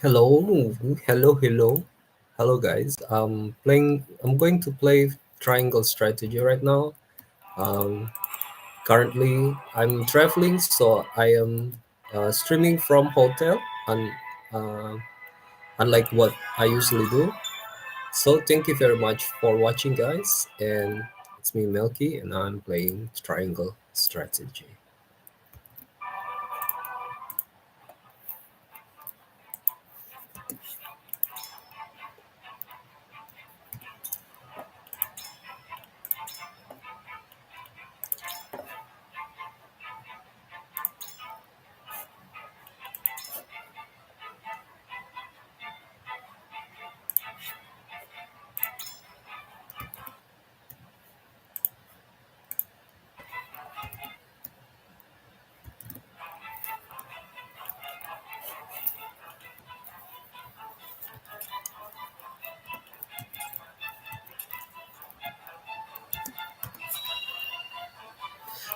Hello, hello, guys. I'm going to play Triangle Strategy right now. Um, Currently, I'm traveling, so I am streaming from hotel, and uh, unlike what I usually do. So thank you very much for watching, guys. And it's me, Melky, and I'm playing Triangle Strategy.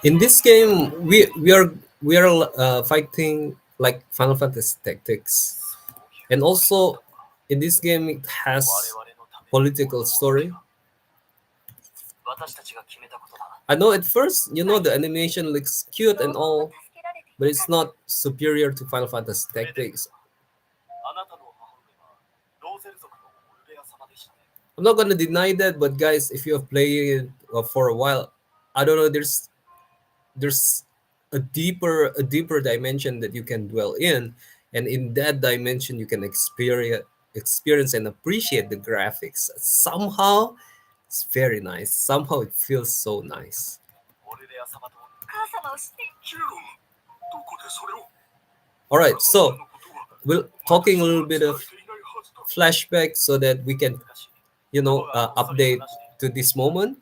In this game, we are fighting like Final Fantasy Tactics. And also, in this game, it has political story. I know at first, the animation looks cute and all, but it's not superior to Final Fantasy Tactics. I'm not gonna deny that, but guys, if you have played it for a while, I don't know. There's a deeper dimension that you can dwell in, and in that dimension, you can experience and appreciate the graphics. Somehow, it's very nice. Somehow, it feels so nice. All right, so we're talking a little bit of flashback so that we can, update to this moment.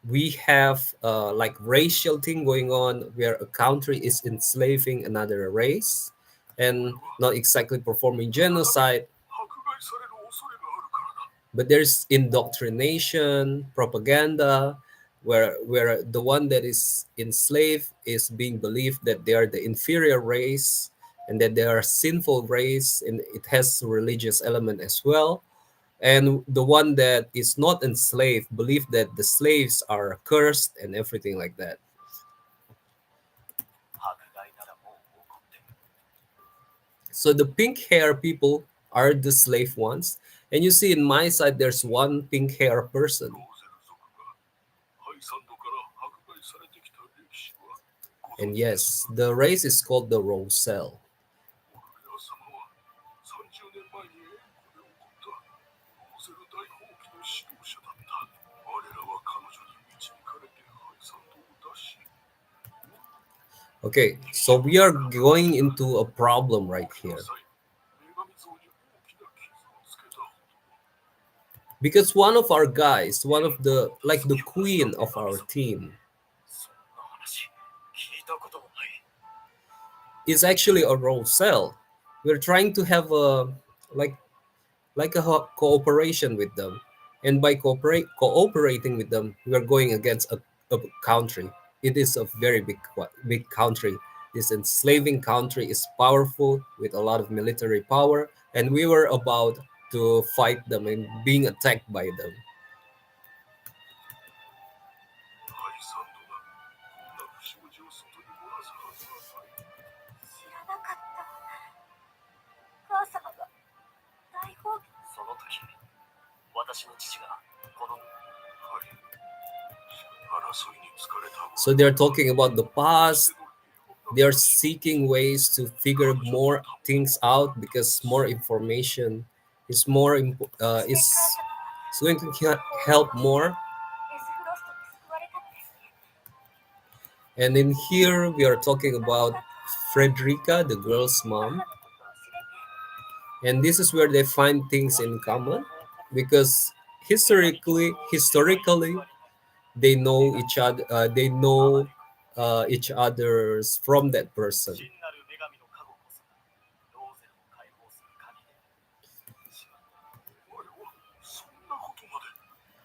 We have like racial thing going on where a country is enslaving another race and not exactly performing genocide, but there's indoctrination, propaganda, where the one that is enslaved is being believed that they are the inferior race and that they are sinful race, and it has a religious element as well. And the one that is not enslaved believe that the slaves are cursed and everything like that. So the pink hair people are the slave ones, and you see in my side there's one pink hair person. And yes, the race is called the Rosel. Okay, so we are going into a problem right here because one of our guys, one of the like the queen of our team, is actually a Rosel. We're trying to have a like cooperation with them, and by cooperating with them, we are going against a country. It is a very big country. This enslaving country is powerful with a lot of military power, and we were about to fight them and being attacked by them. So they're talking about the past. They're seeking ways to figure more things out because more information is going to help more. And in here we are talking about Frederica, the girl's mom, and this is where they find things in common because historically they know each other. They know each other's from that person.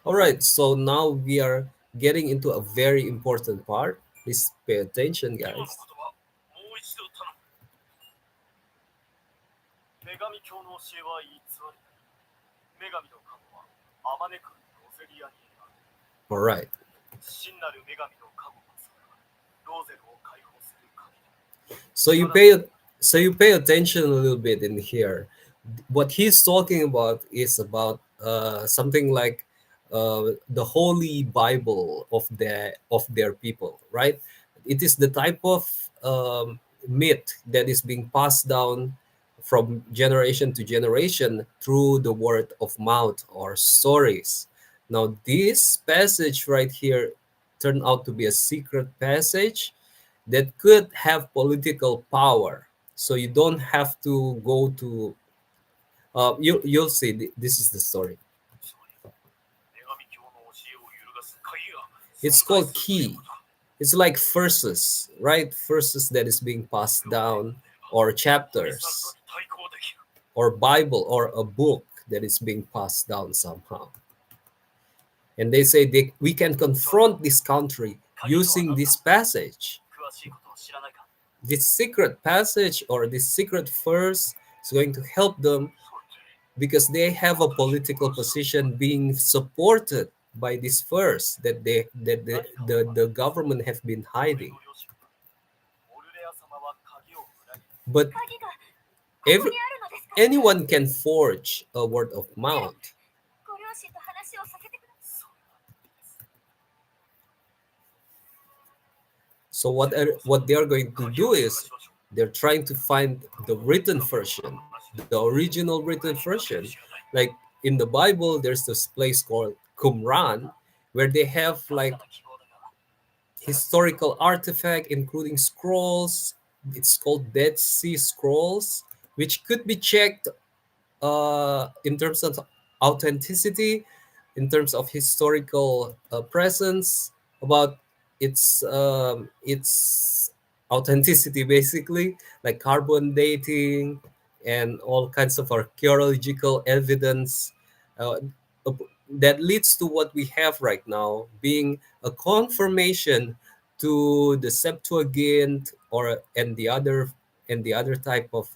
All right, so now we are getting into a very important part. Please pay attention, guys. All right. So you pay so you pay attention a little bit in here. What he's talking about is about something like the Holy Bible of their people, right? It is the type of myth that is being passed down from generation to generation through the word of mouth or stories. Now, this passage right here turned out to be a secret passage that could have political power. So you don't have to go to. You'll see. This is the story. It's called key. It's like verses, right? Verses that is being passed down, or chapters, or Bible, or a book that is being passed down somehow. And they say we can confront this country using this passage. This secret passage or this secret verse is going to help them because they have a political position being supported by this verse that the government have been hiding. But every, anyone can forge a word of mouth. So what they are going to do is they're trying to find the written version, the original written version. Like in the Bible, there's this place called Qumran, where they have like historical artifact, including scrolls. It's called Dead Sea Scrolls, which could be checked in terms of authenticity, in terms of historical presence, about its authenticity, basically, like carbon dating and all kinds of archaeological evidence uh, that leads to what we have right now, being a confirmation to the Septuagint or and the other type of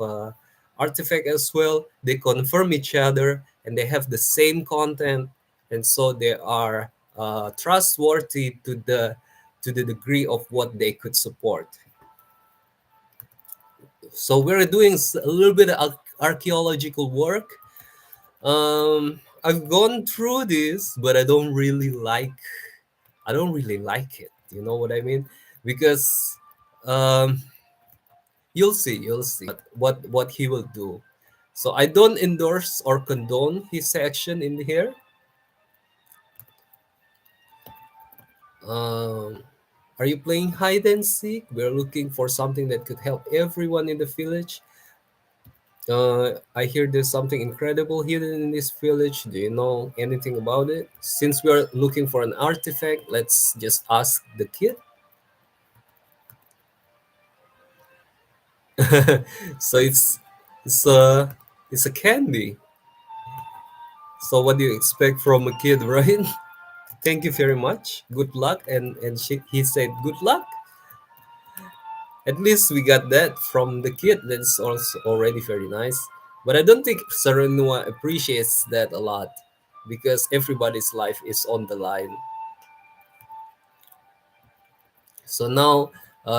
artifact as well. They confirm each other and they have the same content, and so they are trustworthy to the degree of what they could support. So we're doing a little bit of archaeological work. I've gone through this, but I don't really like it. You know what I mean? Because um, you'll see what he will do. So I don't endorse or condone his action in here. Um, are you playing hide and seek? We're looking for something that could help everyone in the village. I hear there's something incredible hidden in this village. Do you know anything about it? Since we're looking for an artifact, let's just ask the kid. So it's a candy. So what do you expect from a kid, right? Thank you very much. Good luck, he said good luck. At least we got that from the kid. That's also already very nice. But I don't think Saranua appreciates that a lot because everybody's life is on the line. So now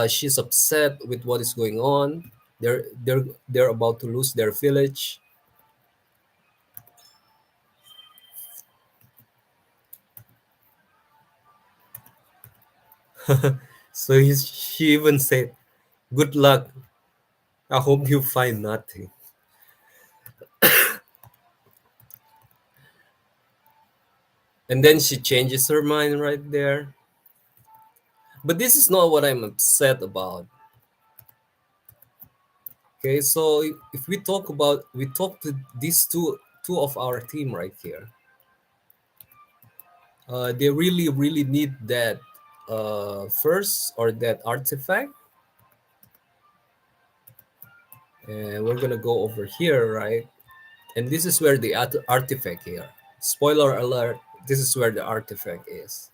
she's upset with what is going on. They're about to lose their village. So she even said, "Good luck. I hope you find nothing." And then she changes her mind right there. But this is not what I'm upset about. Okay, so if we talk to these two of our team right here, they really need that first or that artifact, and we're gonna go over here, right? And this is where the artifact here. Spoiler alert: this is where the artifact is.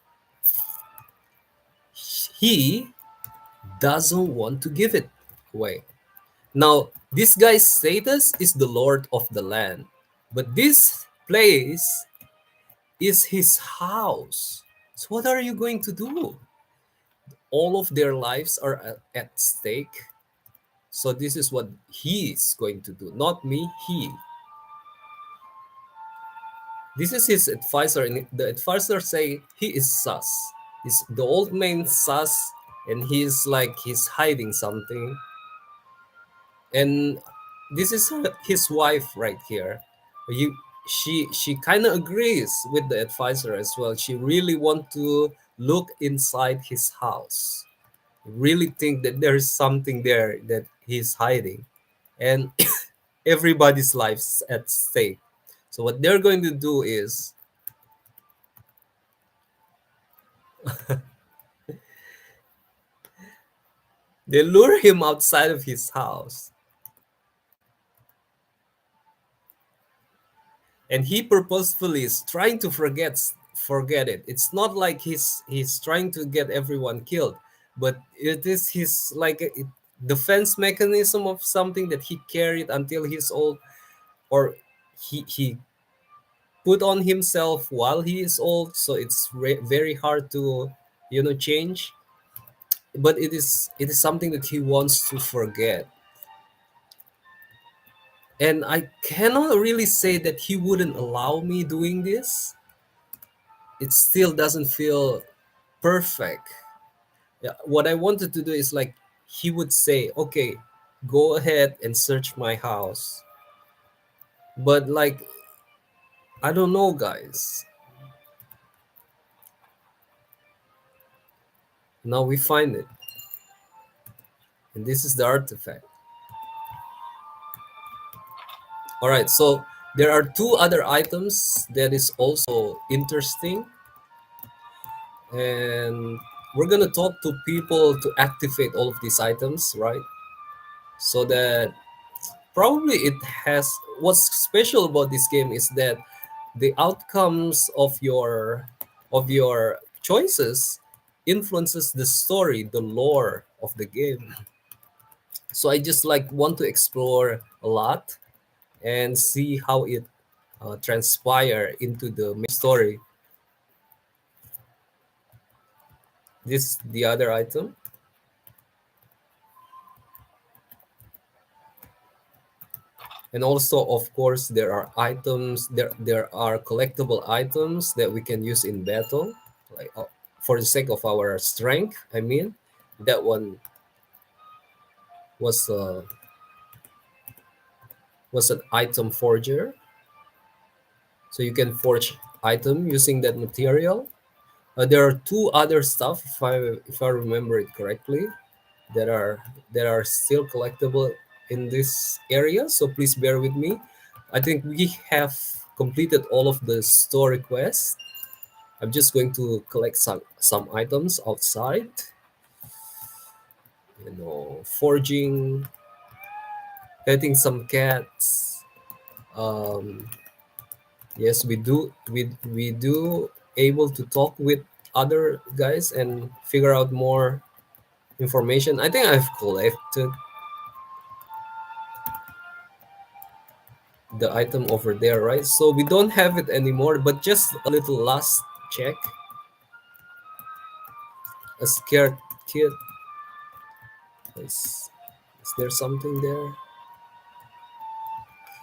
He doesn't want to give it away. Now, This guy's status is the lord of the land, but this place is his house. So what are you going to do? All of their lives are at stake. So this is what he is going to do, not me, he. This is his advisor, and the advisor say he is sus. He's the old man sus, and he's hiding something. And this is his wife right here. You, she kind of agrees with the advisor as well. She really want to look inside his house, really think that there is something there that he's hiding, and everybody's lives at stake. So what they're going to do is they lure him outside of his house, and he purposefully is trying to forget it. It's not like he's trying to get everyone killed, but it is his like a defense mechanism of something that he carried until he's old, or he put on himself while he is old, so it's very hard to change. But it is something that he wants to forget, and I cannot really say that he wouldn't allow me doing this. It still doesn't feel perfect. Yeah, what I wanted to do is like he would say, okay, go ahead and search my house, but like I don't know, guys. Now we find it, and this is the artifact. All right, so there are two other items that is also interesting, and we're gonna talk to people to activate all of these items, right? So that probably it has what's special about this game is that the outcomes of your choices influences the story, the lore of the game. So I just like want to explore a lot and see how it transpire into the main story. This the other item, and also of course there are items, there are collectible items that we can use in battle, like for the sake of our strength. I mean, that one was an item forger, so you can forge item using that material. There are two other stuff, if I remember it correctly, that are still collectible in this area. So please bear with me. I think we have completed all of the story quests. I'm just going to collect some items outside. Forging, petting some cats. Um, yes, we do able to talk with other guys and figure out more information. I think I've collected the item over there, right? So we don't have it anymore, but just a little last check. A scared kid. Is there something there?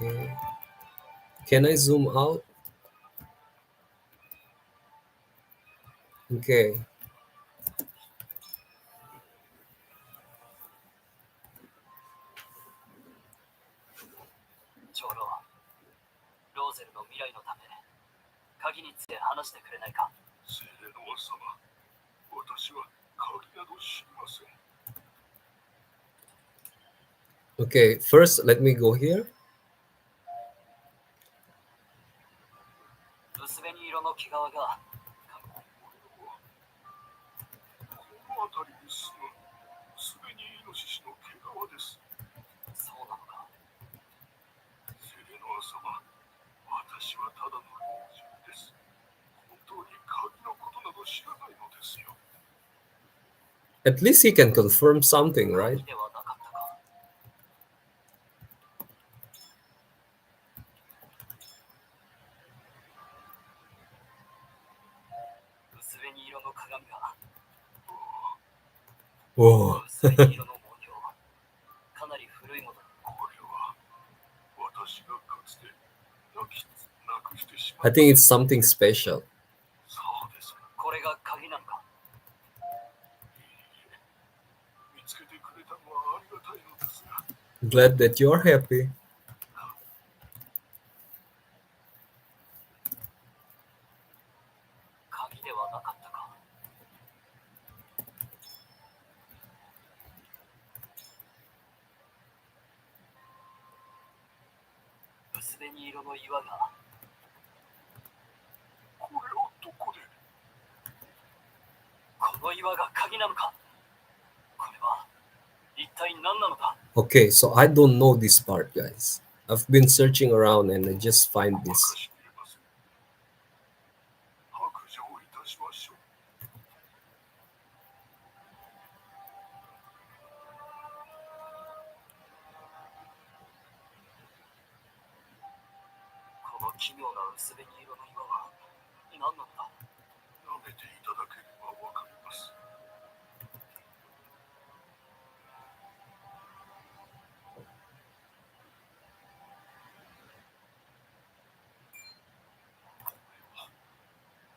Okay. Can I zoom out? Okay. 長老、ローゼルの未来のため、鍵について話してくれないか。セレノア様、私は鍵など知りません。Okay, first let me go here. 薄紅色の毛皮が。この辺りに住む薄紅イノシシの毛皮です。そうなのか。セレノア様、私はただの老人です。本当に鍵のことなど知らないのですよ。At least he can confirm something, right? Oh, 薄紅色の紋様。かなり古いもの。これは私がかつてなくしてしま I った。think it's something special. そうですか。これが鍵なのか。見つけてくれたのはありがたいのですが、Glad that you're happy. 鍵ではなかったか。薄紅色の岩が。これをどこで。この岩が鍵なのか。これは一体何なのか。 Okay, so I don't know this part, guys. I've been searching around and I just find 任 this. しきれません。白状いたしましょう。この奇妙な薄紅色の岩は何なのだ。舐めていただければわかります。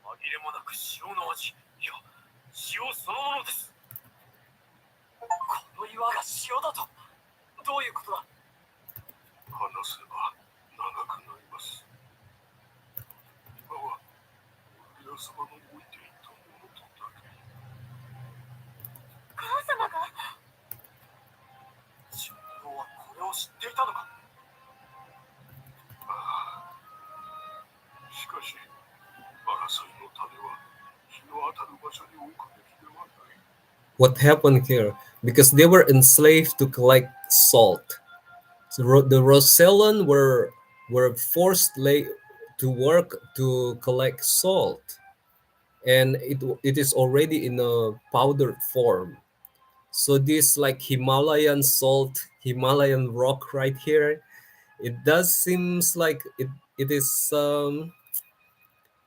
紛れもなく塩の味。いや、塩そのものです。この岩が塩だと。どういうことだ。話せば長くなります。今はオルレア様の置いていったものとだけ。母様が。神王はこれを知っていたのか。ああ、しかし争いの種は日の当たる場所に置くべきではない。What happened here? Because they were enslaved to collect salt. So the Rosellan were forced to work to collect salt, and it is already in a powdered form. So this like Himalayan salt, Himalayan rock right here, it does seems like it is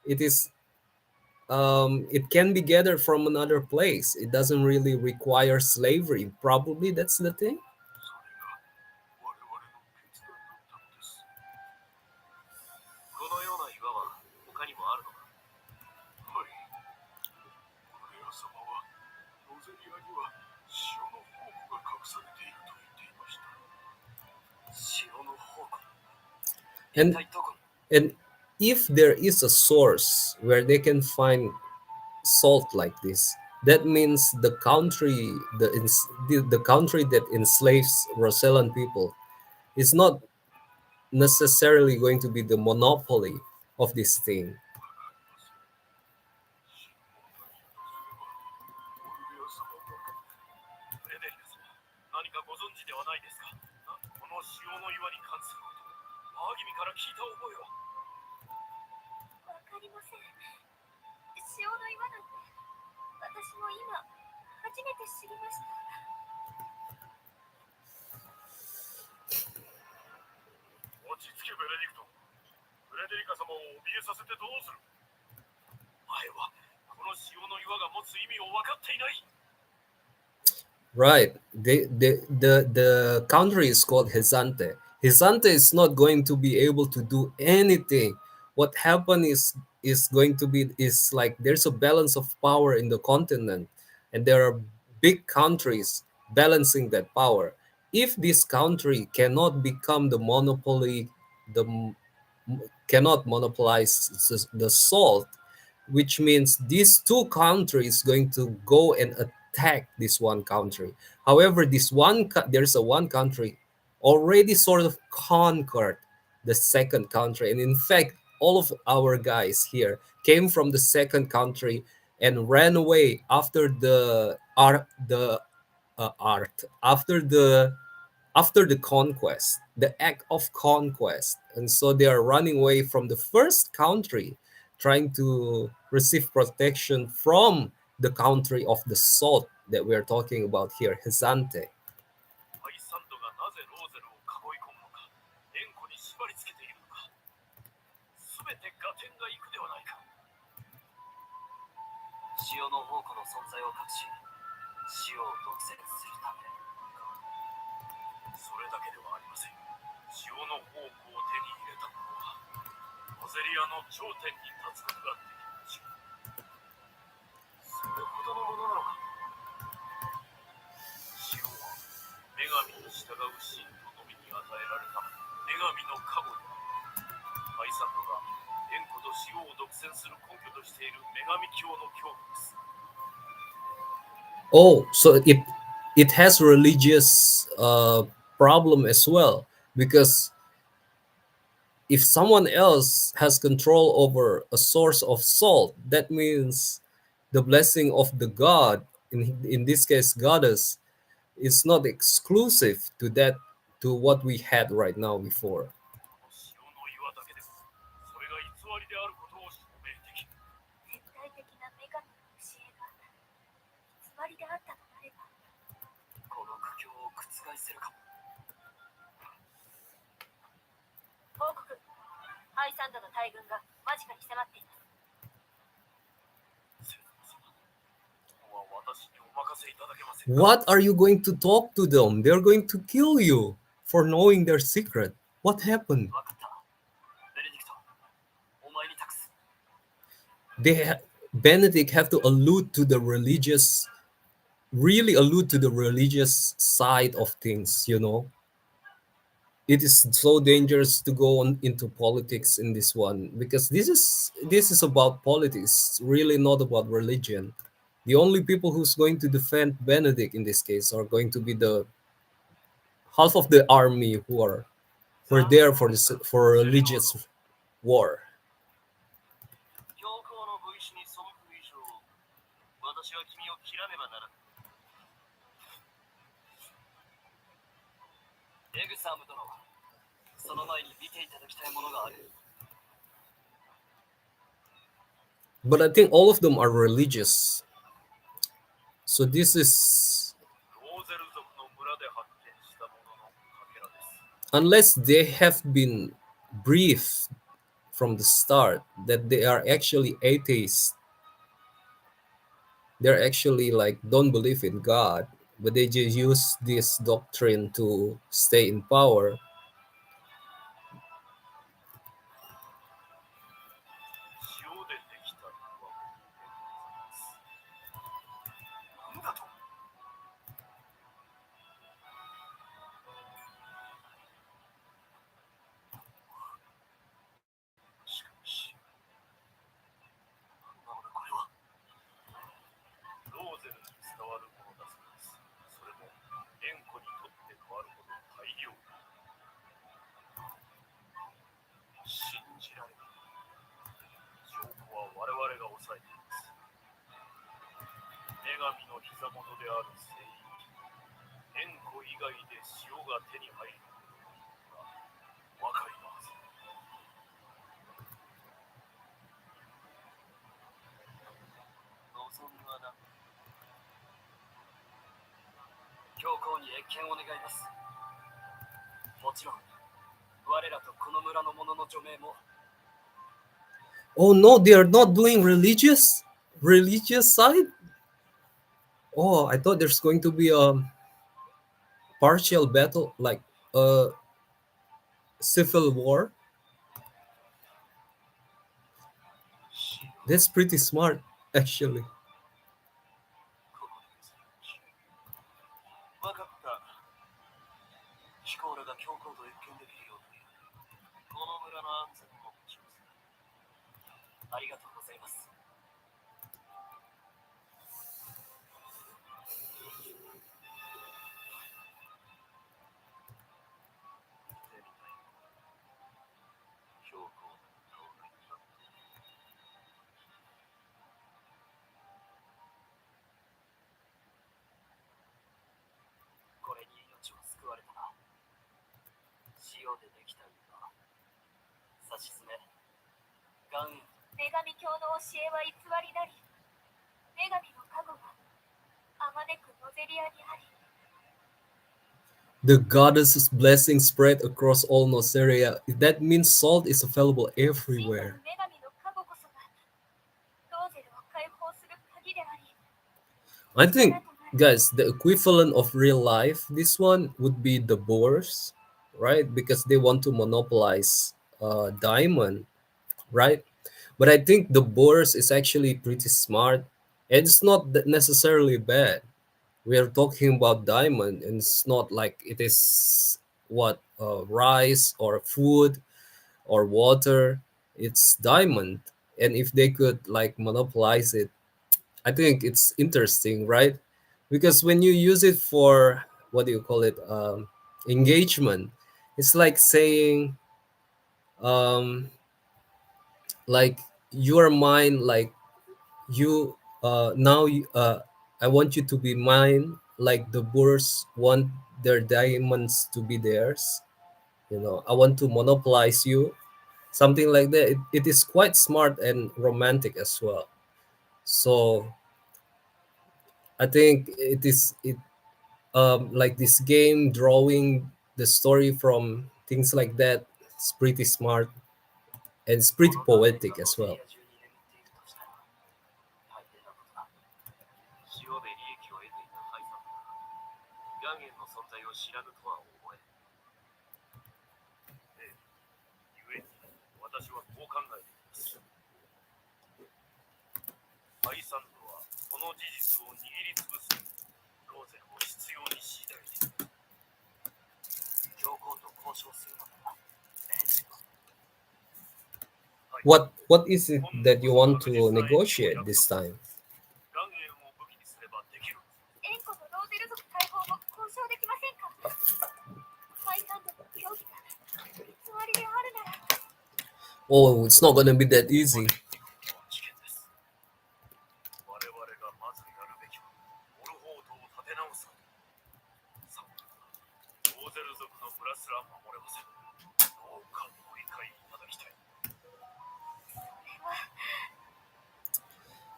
it is it can be gathered from another place. It doesn't really require slavery. Probably that's the thing. それが我々の決断だったのです。このような岩は他にもあるのか。はい。オルレア様はロゼリアには塩の宝庫が隠されていると言っていました。塩の宝庫。一 And 体どこに。and if there is a source where they can find salt like this, that means the country the country that enslaves Rosellan people is not necessarily going to be the monopoly of this thing. 神門が言うとすればオルレア様が。フレデリカ様、何かご存知ではないですか。この塩の岩に関することを母君から聞いた覚えは。わかりません。塩の岩なんて私も今初めて知りました。落ち着けベネディクト。フレデリカ様を怯えさせてどうする。前はこの塩の岩が持つ意味を分かっていない。Right. The country is called Hezante. Hezante is not going to be able to do anything. What happened is going to be is like there's a balance of power in the continent, and there are big countries balancing that power. If this country cannot become the monopoly, the cannot monopolize the salt, which means these two countries going to go and attack this one country. However, there's a one country already sort of conquered the second country, and in fact, all of our guys here came from the second country and ran away after the art after the conquest, the act of conquest. And so they are running away from the first country, trying to receive protection from the country of the salt that we are talking about here, Hezante. ハイサンドがなぜローゼルを囲い込むのか、円弧に縛り付けているのか、すべて合点がいくではないか。塩の宝庫の存在を隠し、塩を独占するためそれだけではありません。塩の宝庫を手に入れた者はロゼリアの頂点に立つことができるでしょう。それほどのものなのか。塩は女神に従う信徒のみに与えられた女神の加護である。カイサンドが塩湖と塩を独占する根拠としている女神教の教義です。Oh, so it has religious problem as well, because if someone else has control over a source of salt, that means the blessing of the god, in this case goddess, is not exclusive to that, to what we had right now before. 塩の岩だけでもそれが偽りであることを証明できる。絶対的な女神の教えが偽りであったとなれば、この苦境を覆せるかも。報告。ハイサンドの大軍が間近に迫っています。セナ様、ここは私にお任せいただけませんか。 What are you going to talk to them? They're going to kill you for knowing their secret. What happened? 分かった。ベネディクト、お前に託す。Benedict have to allude to the religious, really allude to the religious side of things, you know. It is so dangerous to go on into politics in this one, because this is about politics, really not about religion. The only people who's going to defend Benedict in this case are going to be the half of the army who are there for for religious war. 教皇のご意志に背く以上、私は君を切らねばならぬ。エグサム殿、その前に見ていただきたいものがある。But I think all of them are religious. So this is, ローゼル族の村で発見したもののかけらです。 unless they have been briefed from the start that they are actually atheists, they're actually like don't believe in God, but they just use this doctrine to stay in power. 塩でできた岩でございます。なんだと。しかし、なんだこれは。ローゼルに伝わるものだそうです。それも塩湖にとって変わるほど大量。信じられない。証拠は我々が抑えています。女神の膝元である聖域、塩湖以外で塩が手に入ることがわかります。望みはな。教皇に謁見を願います。もちろん、我らとこの村の者の除名も。 Oh no, they are not doing religious side. Oh, I thought there's going to be a partial battle, like a civil war. That's pretty smart, actually. わかった。シコーラが教皇と謁見できるように、この村の安全を保証する。ありがとうございます。教皇の顔が光っている。これに命を救われたな。塩でできた岩。さしずめ。岩塩。女神教の教えは偽りなり、女神の加護はあまねくロゼリアにあり。 The goddess's blessing spread across all Noceria. That means salt is available 真の everywhere. 女神の加護こそがローゼルを解放する鍵であり、 I think 力とな guys, the equivalent of real life, this one would be the Boers, right? Because they want to monopolize diamond, right? But I think the Boers is actually pretty smart. And it's not necessarily bad. We are talking about diamond, and it's not like it is what rice or food or water. It's diamond, and if they could like monopolize it, I think it's interesting, right? Because when you use it for what do you call it, engagement, it's like saying, um, like your mind, like you now I want you to be mine, like the Boers want their diamonds to be theirs. I want to monopolize you, something like that. It is quite smart and romantic as well. So I think like this game drawing the story from things like that. It's pretty smart and it's こ pretty のダメージが poetic ロ as ゼリ well. ア中に眠っているとしたら大変なことだ。塩で利益を得ていたハイさんが岩塩の存在を知らぬとは思えん。ええ、故に私はこう考えています。ハイサンドはこの事実を握りつぶすローゼルを必要に強いられている。教皇と交渉するのなら命じろ。はい。What is it 今度 that こ you そ want 確実 to な援助を negotiate 約 this 束する。 time? 岩塩を武器にすればできる。エンコとローゼル族解放も交渉できませんか？ハイサンドの協議が偽りであるなら Oh, it's not gonna be that easy. 危険です。我々がまずやるべきはオルフォートを立て直すこと。さあ、ローゼル族の村すら守れません。どうかご理解いただきたい。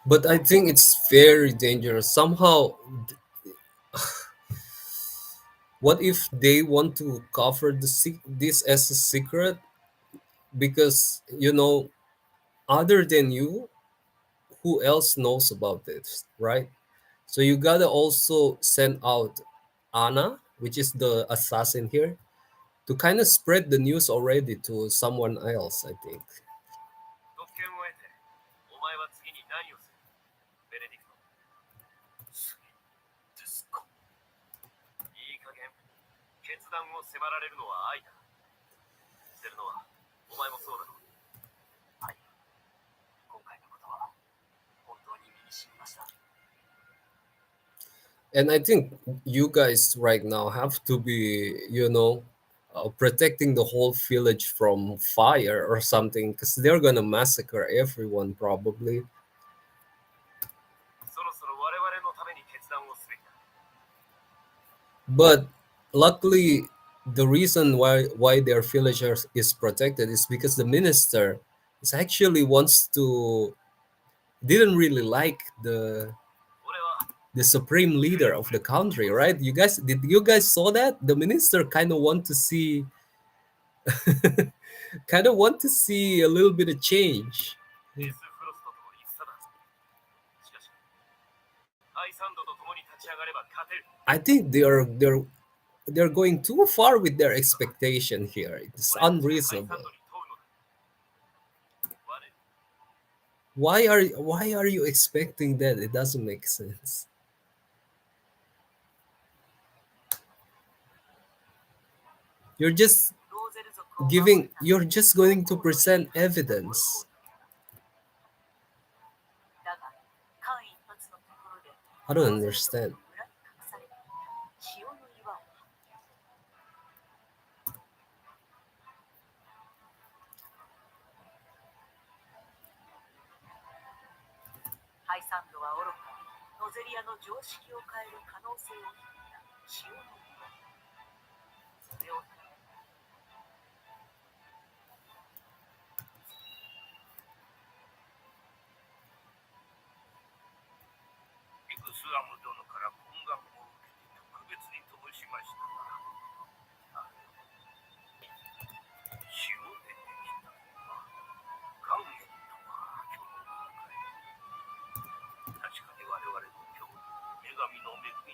But I think it's very dangerous. Somehow, what if they want to cover this as a secret? Because, other than you, who else knows about this, right? So you gotta also send out Anna, which is the assassin here, to kind of spread the news already to someone else, I think. 特権を得て、お前は次に何をする？ベネディクト。次ですか。いい加減、決断を迫られるのは愛だ。セルノは、お前もそうだろう。はい。今回のことは、本当に身に染みました。And I think you guys right now have to be, protecting the whole village from fire or something, because they're gonna massacre everyone probably. そろそろ我々のために決断をすべきだ。But luckily, the reason why their village is protected is because the minister is actually wants to didn't really like the supreme leader of the country, right? You guys saw that the minister kind of want to see a little bit of change. デス・フロストとの戦だ。しかし、ハイサンドと共に立ち上がれば勝てる。I think they're going too far with their expectation here. It's 俺たちがハイサンド unreasonable. に問うのだ。我、Why are you expecting that? It doesn't make sense. You're just ローゼル族を守る you're just going to present evidence. だが間一髪のところで I don't understand. 裏に隠されていた潮の岩をハイサンドは愚かにノゼリアの常識を変える可能性を秘めた潮の岩それをエクスアム殿から懇願を受けて特別に通しましたが、潮でできた岩塩とは興味深い。確かに我々の今日、女神の恵み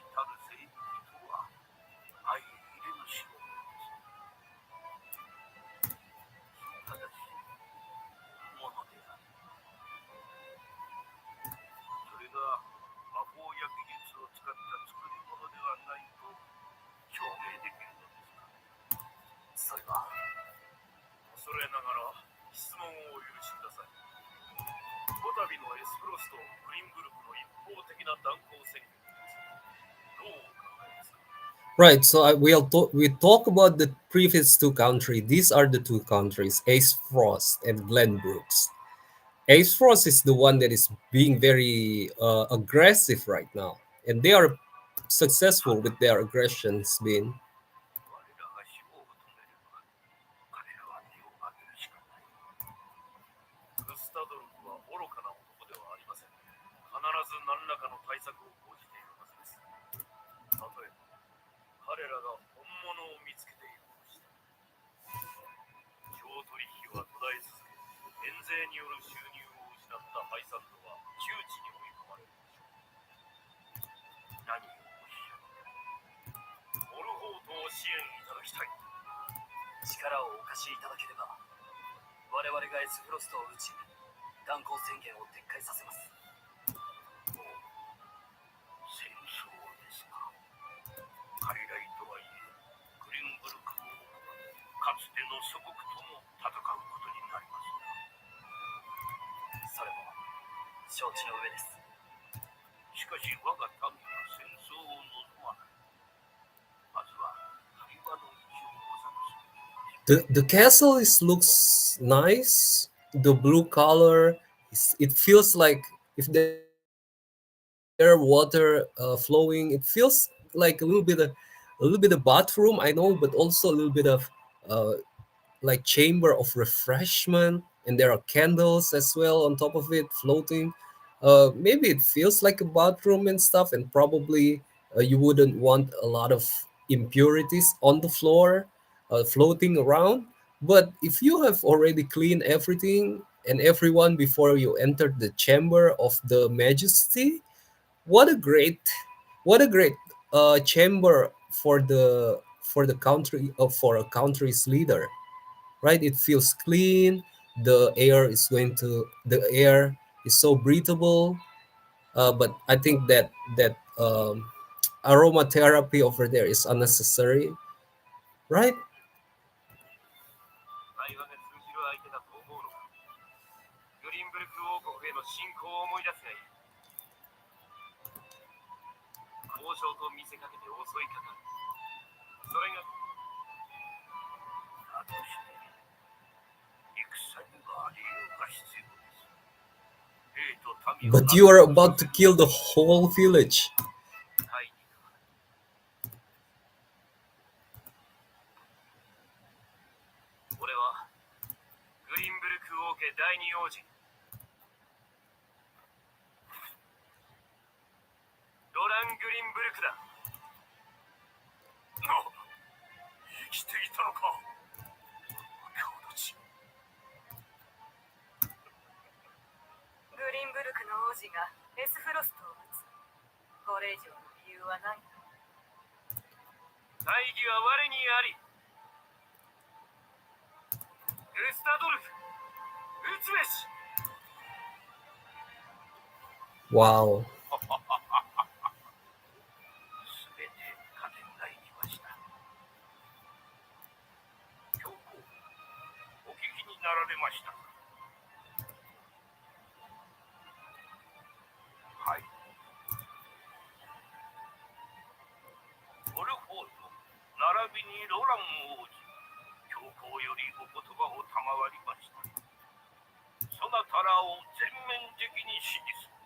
スとグリンブルクの一方的な断交宣言についてどう考えますか？ Right. So we talk about the previous two countries. These are the two countries, Ace Frost and Glenn Brooks. Ace Frost is the one that is being very aggressive right now, and they are successful with their aggressions. Being 我らが死亡を止めれば彼らは手を挙げるしかない。グスタドルフは愚かな男ではありません。必ず何らかの対策を講じているはずです。例えば彼らが本物を見つけているとした。商取引は途絶え続け、免税による収入を失ったハイサンドは窮地に追い込まれるでしょう。何をおっしゃる？モルフォートを支援いただきたい。力をお貸しいただければ、我々がエスフロストを撃ち、断交宣言を撤回させます。もう戦争ですか。傀儡とはいえ、グリンブルク王国はかつての祖国とも戦うことになります。それも承知の上です。しかし我が民は戦争を望まない。まずは平和の道を模索する。the castle is looks nice. The blue color, it feels like if there are water flowing, it feels like a little bit of bathroom. I know, but also a little bit of uh, like chamber of refreshment, and there are candles as well on top of it floating. Maybe it feels like a bathroom and stuff, and probably you wouldn't want a lot of impurities on the floor floating around. But if you have already cleaned everything and everyone before you entered the chamber of the majesty, what a great what a great chamber for the country for a country's leader, right? It feels clean. The air is so breathable. But I think that aromatherapy over there is unnecessary, right? 会話が通じる相手だと思うのか。グリンブルク王国への侵攻を思い出すがいい。交渉と見せかけて襲いかかる。それがだとして戦には理由が必要です。兵と民を But you are about to kill the whole village. 大義だ。俺はグリンブルク王家第二王子ロラン・グリンブルクだ。生きていたのか。顔立ち。グリンブルクの王子がエスフロストを撃つ。これ以上の理由はない。大義は我にあり。グスタドルフ、撃つべし。Wow. すべて加点がいきました。教皇、お聞きになられましたか。はい。モルフォート、並びにロラン王子、教皇よりお言葉を賜りました。そなたらを全面的に支持する。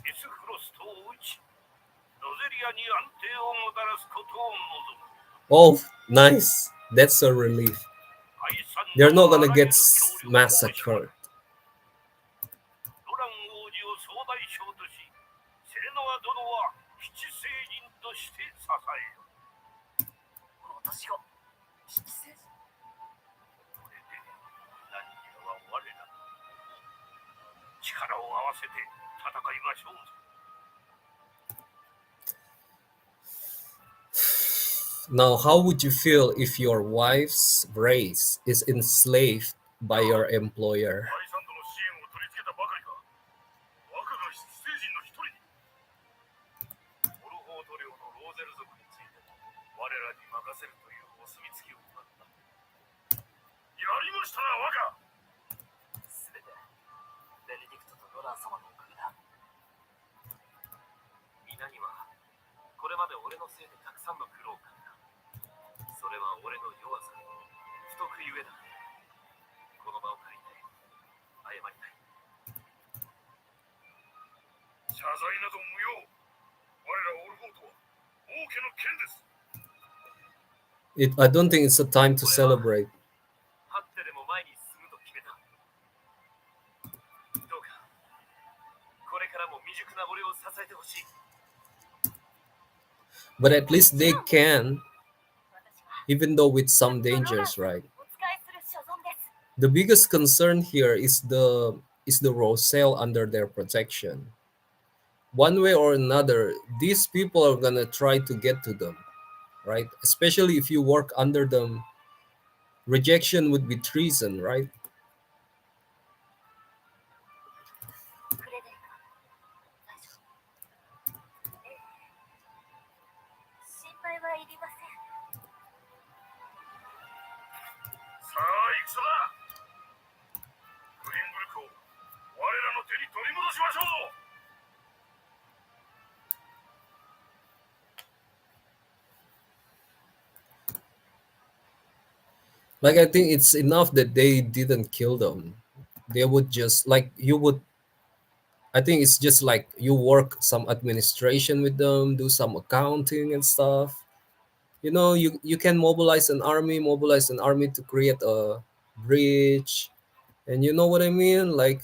エスフロストを撃ち、ロゼリアに安定をもたらすことを望む。Oh, nice. That's a relief. 解散 They're の not あ gonna ら get ゆる協力を massacred. ロラン王子を総大将とし、セレノア殿は七聖人として支えよ。私が七聖人。これで何やは我らの力を合わせて戦いましょう。Now, how would you feel if your wife's race is enslaved by your employer? ハイサンドの支援を取り付けたばかりか。若が七聖人の一人に。モルフォート領のローゼル族についても我らに任せるというお墨付きをもらった。やりましたな、若。すべてベネディクトとロラ俺のせいでたくさんの苦労をかけた。それは俺の弱さ、不得ゆえだ。この場を借りて謝りたい。謝罪など無用。我らオルフォートは王家の剣です。I don't think it's a time to 俺は celebrate. 勝ってでも前に進むと決めた。どうかこれからも未熟な俺を支えてほしい。But at least they can, 私は even though with ずっ some とロラン dangers, さん right? にお仕えする所存です。 The biggest concern here is the Roselle under their protection. One way or another, these people are gonna try to get to them, right? Especially if you work under them, rejection would be treason, right? クレデリカ、大丈夫。ええ、心配はいりません。さあ戦だ。グリンブルクを我らの手に取り戻しましょうぞ。Like I think it's enough that they didn't kill them. They would just like you would. I think it's just like you work some administration with them, do some accounting and stuff. You can mobilize an army to create a bridge, and you know what I mean, like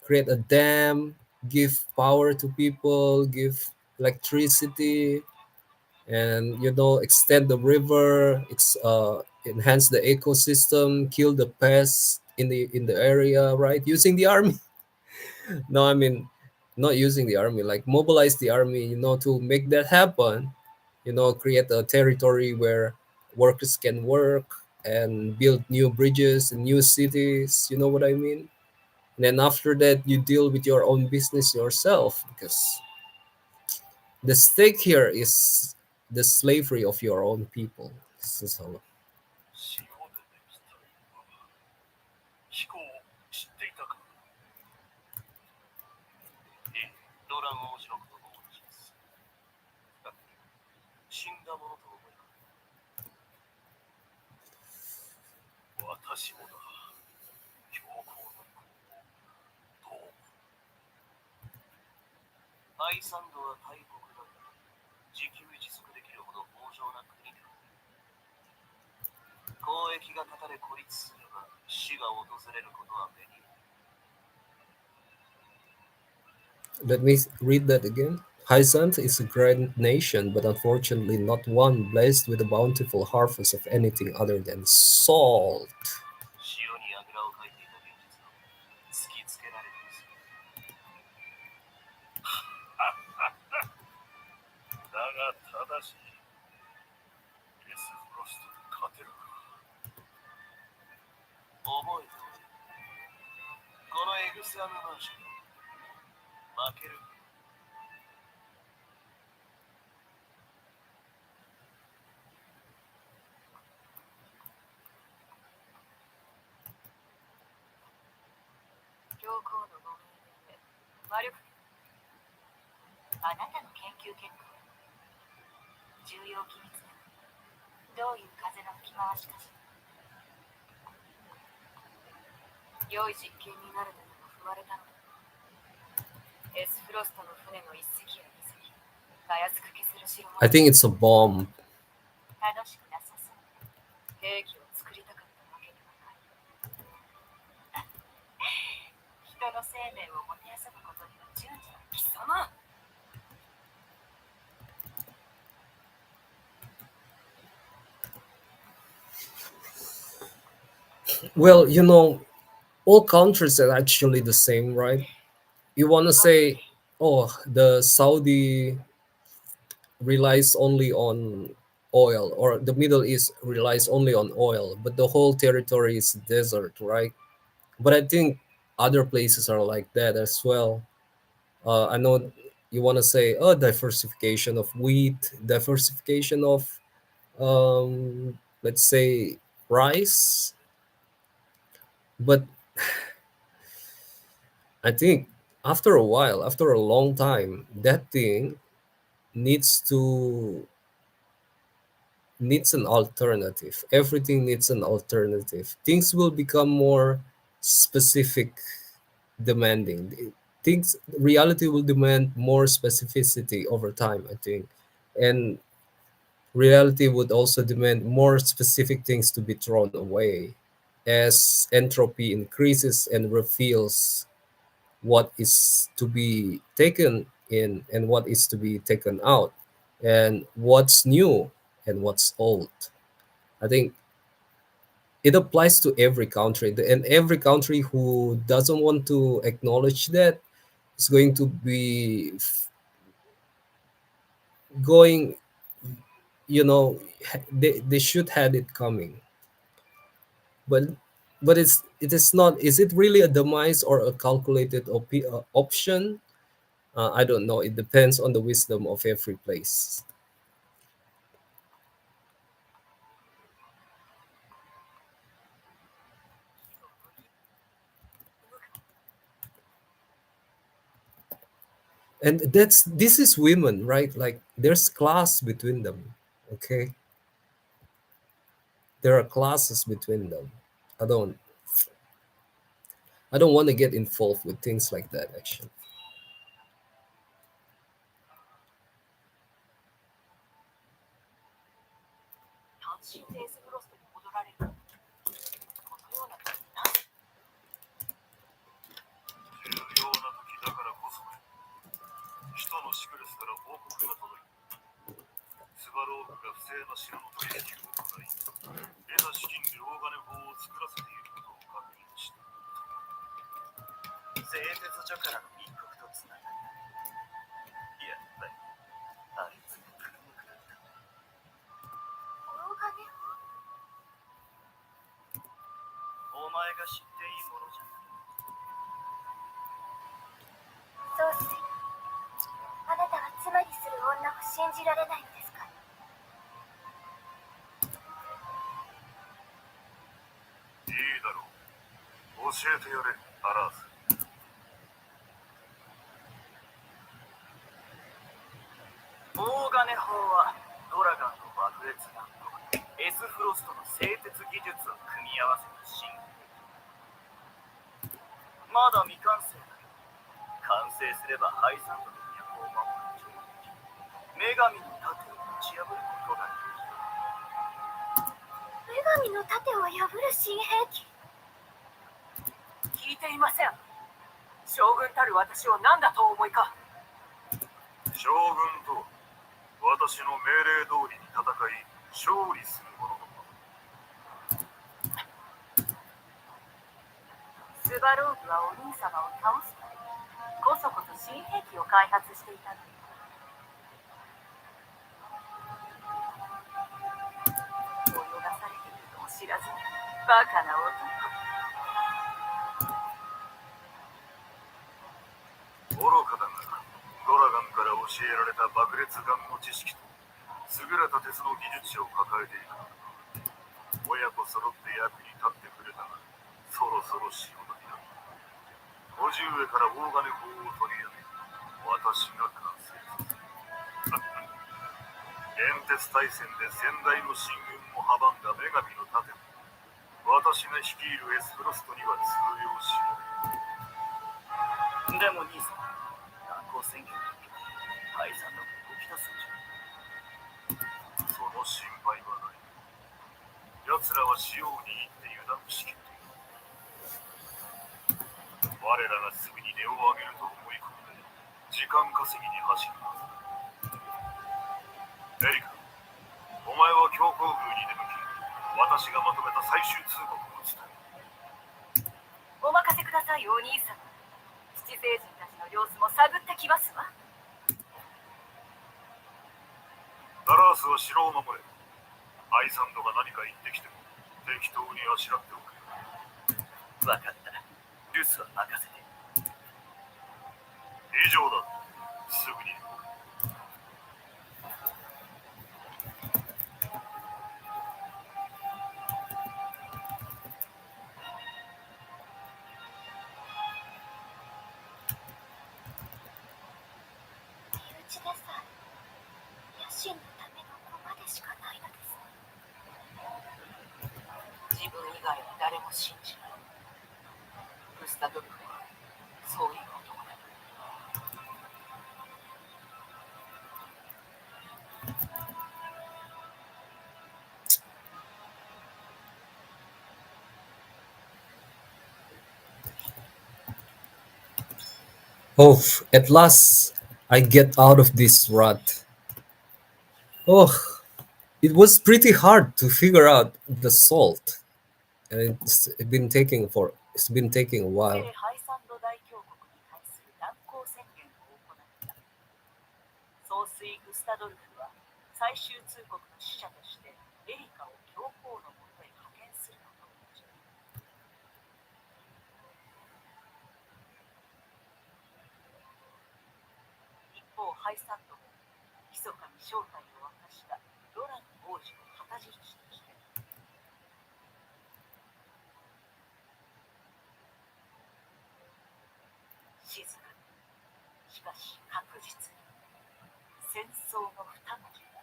create a dam, give power to people, give electricity, and extend the river, enhance the ecosystem, kill the pests in the area, right, using the army. No, I mean, not using the army, like mobilize the army, to make that happen. Create a territory where workers can work and build new bridges and new cities. You know what I mean? And then after that, you deal with your own business yourself, because the stake here is the slavery of your own people. This is all. 塩でできた岩は飛行を知っていたか。ええ、ロラン王子のことも同じです。死んだものと思います。私もだ。強行のどうアイサンドは大国だが、自給自足できるほど豊穣な国ではない。交易が断たれ孤立すれば死が訪れることは目に。Let me read that again. Hyzant is a great nation, but unfortunately not one blessed with a bountiful harvest of anything other than salt. 塩にあぐらをかいていた現実を突きつけられたんです。だが正しい。エスフロストに勝てるか。覚えておれ。このエグスアムマンション負ける。教皇のご命令で悪くあなたの研究結果は重要機密だ。どういう風の吹き回しかし良い実験になるとでも踏まれたのだ。エスフロストの船の一隻や二隻たやすく消せる代物 I think it's a bomb. 楽しくなさそう。兵器を作りたかったわけではない。人の生命をもてあそぶことには順次の貴様。 Well, all countries are actually the same, right? You want to say, oh, the Saudi relies only on oil, or the Middle East relies only on oil, but the whole territory is desert, right? But I think other places are like that as well. I know you want to say, oh, diversification of wheat, diversification of, let's say, rice. But I think after a while, after a long time, that thing needs to needs an alternative. Everything needs an alternative. Things will become more specific, demanding. Things reality will demand more specificity over time, I think. And reality would also demand more specific things to be thrown away as entropy increases and reveals what is to be taken in and what is to be taken out, and what's new and what's old. I think it applies to every country, and every country who doesn't want to acknowledge that is going to be going, you know, they should had it coming. but it is not. Is it really a demise or a calculated option? I don't know. It depends on the wisdom of every place. And this is women, right? Like there's class between them. Okay, there are classes between them. I don't i don't want to get involved with things like that, actually. 単身でエスフロストに戻られる。このような時になぜ重要な時だからこそ、首都のシクレスから報告が届いた。スバローグが不正な城の取引を行い、得た資金で大金法を作らせていることを確認した。製鉄所からの密告とつながった。やっぱり、あいつが黒幕だった。大金をお前が知っていいものじゃない。そうする。あなたは妻にする女を信じられないのですか？いいだろう。教えてやれ、アラース。大金法はドラガンの爆裂弾とエスフロストの製鉄技術を組み合わせた新兵器。まだ未完成だ。完成すればハイサンドの都を守る超敵女神の盾を打ち破ることができる。女神の盾を破る新兵器。聞いていません。将軍たる私を何だとお思いか。将軍とは私の命令通りに戦い勝利する者のこと。スバローグはお兄様を倒すためにこそこそ新兵器を開発していたの。泳がされているとも知らずにバカな男。愚かだが、ドラガンから教えられた爆裂弾の知識と優れた鉄の技術者を抱えている。親子揃って役に立ってくれたが、そろそろ潮時だ。叔父上から大金法を取り上げ、私が完成させる。煙鉄大戦で先代の進軍も阻んだ女神の盾も、私が率いるエスフロストには通用しない。でも兄さん、難航宣言だけハイサンドが動き出すんじゃ。その心配はない。奴らは潮に行って油断しきっている。我らがすぐに音を上げると思い込んで時間稼ぎに走るはずだ。エリカ、お前は強行宮に出向き、私がまとめた最終通告を伝える。お任せください、お兄様。七星人たちの様子も探ってきますわ。ダラースは城を守れ。アイサンドが何か言ってきても適当にあしらっておく。分かった。ルスは任せて。以上だ。すぐに。身内でさえを信じない。グスタドルフはそういう男だ。Oh, at last I get out of this rut. Oh, it was pretty hard to figure out the salt, and it's been taking a セ while. レハイサンド大峡谷に対する断交宣言を行った。総帥グスタドルフは最終通告の使者としてエリカを教皇のもとへ派遣すると述べた。一方ハイサンドも密かに正体を明かしたロラン王子の旗印として静かにしかし確実に戦争の二文字だ。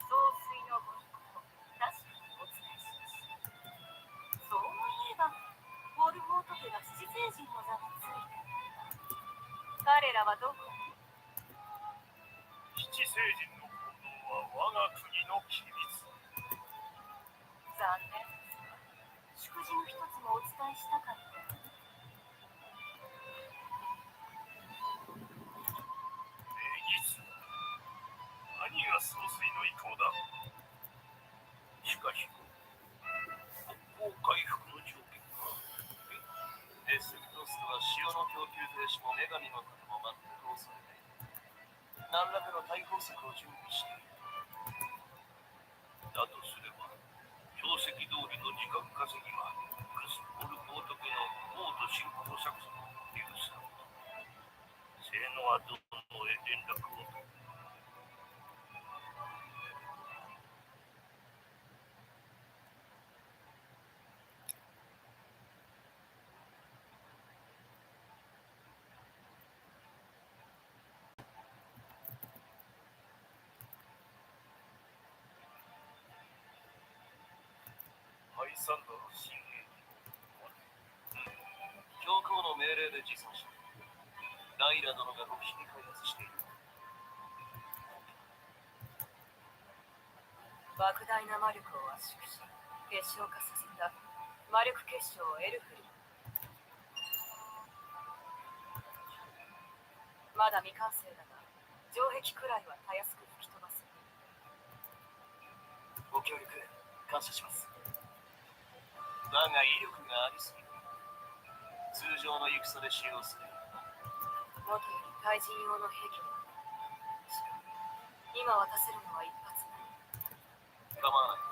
総帥のご意向確かにお伝えします。そういえばウォルフォート家が七星人の座について彼らはどこに？七星人の行動は我が国の機密。残念ですが祝辞の一つもお伝えしたかった。名実。何が総帥の意向だ。しかし国交回復の条件か。エセクトスとは塩の供給停止も女神のことも全く恐れない。何らかの対抗策を準備している。だとすれば標石通りの時間稼ぎはクスポルポート家の王都進行作戦を許す。性能はどのへ連絡を。ハイサンドの新兵器。教皇の命令で持参し、ライラ殿が極秘に開発している。莫大な魔力を圧縮し結晶化させた魔力結晶エルフリン。まだ未完成だが城壁くらいはたやすく吹き飛ばす。ご協力感謝します。だが威力がありすぎる。通常の戦で使用する。もとより対人用の兵器になった。しかも今渡せるのは一発のみ。構わない。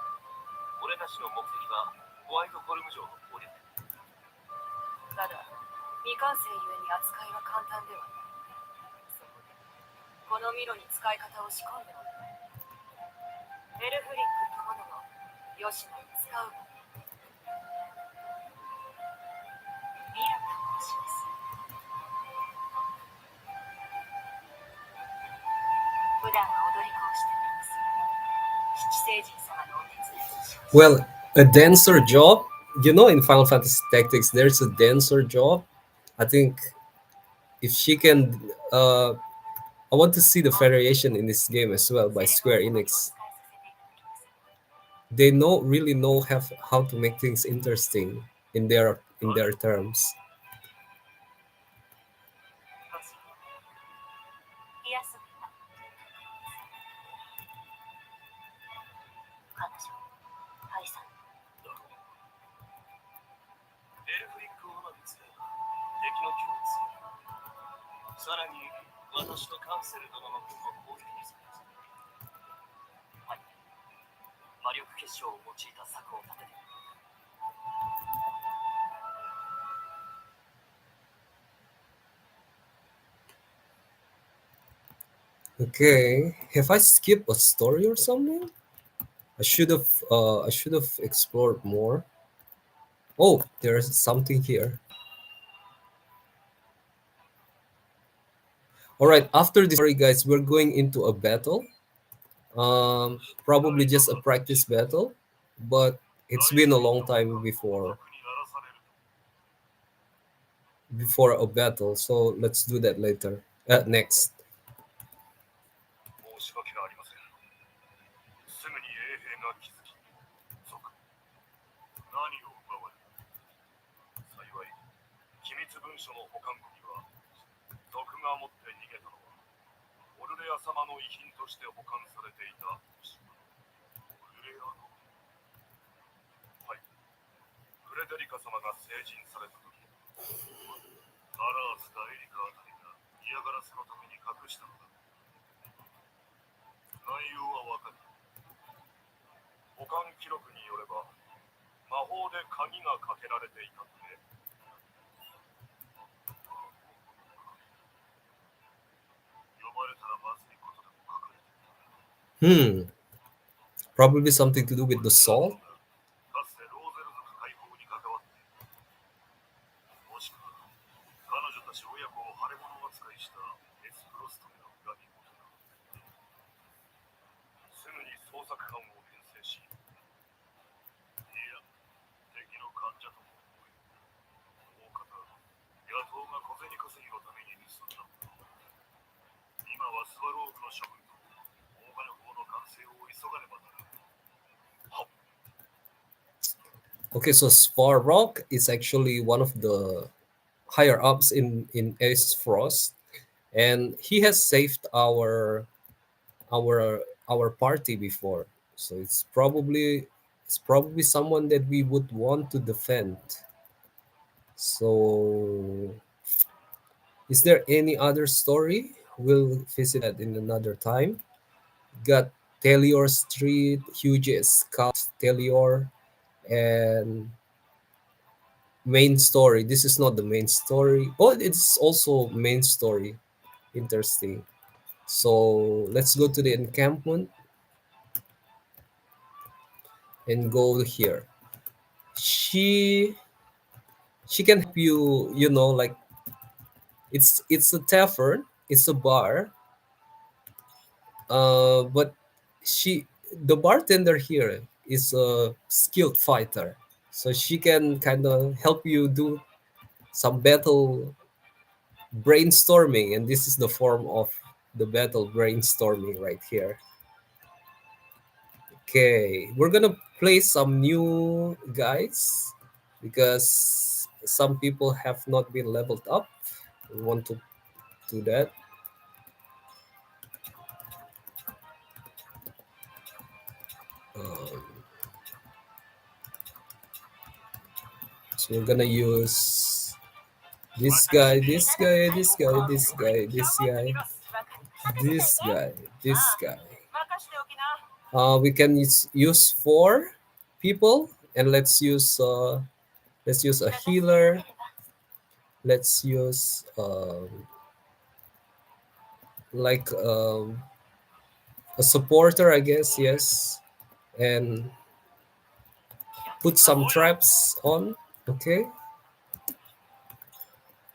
俺たちの目的はホワイトコルム城の攻略。ただ未完成ゆえに扱いは簡単ではない。そこでこのミロに使い方を仕込んでおく。エルフリックともどもヨシナに使うの。ミラと申します。普段は踊り子をしております。七星人様のお手伝いをします。 Well, a dancer job. You know, in Final Fantasy Tactics, there's a dancer job. I think if she can, I want to see the variation in this game as well by Square Enix. They really know have how to make things interesting in their terms. イヤスミは彼女ハイさん。エルフリックをうまく使えば敵の気をつける。さらに私とカンセル殿の軍を攻撃にされます。はい。魔力結晶を用いた策を立てて。Okay, have I skipped a story or something? I should have explored more. Oh, there's something here. All right, after this story, guys, we're going into a battle. Probably just a practice battle, but it's been a long time before a battle, so let's do that later. Next. 申し訳ありません。すぐに衛兵が気づき、そうか、何を奪われた。幸い、機密文書の保管庫には、賊が持って逃げたのは、オルレア様の遺品として保管されていた。オルレアの、はい、フレデリカ様が成人された時、アラースかエリカあたりが嫌がらせのために隠したのだ。内容はわかる。保管記録によれば、魔法で鍵がかけられていたって。呼ばれたらまずいことでも書かれていた。Hmm. Probably something to do with the salt. かつてローゼル族解放に関わって、もしくは彼女たち親子を腫れ物扱いしたエスプロストへの恨み事だ。すぐに捜索班を編成し、いや、敵の患者とも思え。大方、野党が小銭稼ぎのために盗んだ。今はスワローグの処分と大金法の完成を急がねばならない。はっ。Okay, so Spar Rock is actually one of the higher ups in Ace Frost, and he has saved our party before. So it's probably someone that we would want to defend. So, is there any other story? We'll visit that in another time. Got Telior Street, huge Scout Telior, and main story. This is not the main story. Oh, it's also main story. Interesting. So let's go to the encampment and go here. She she can help you. Like it's a tavern. It's a bar. But the bartender here is a skilled fighter, so she can kind of help you do some battle brainstorming, and this is the form of the battle brainstorming right here. Okay, we're gonna play some new guys because some people have not been leveled up. We want to do that. um, so we're gonna use this guy, this guy, this guy, this guy, this guy, this guy, this guy. We can use 4 people, and let's use a healer. Let's use like a supporter, I guess. Yes, and put some traps on. Okay,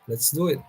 let's do it.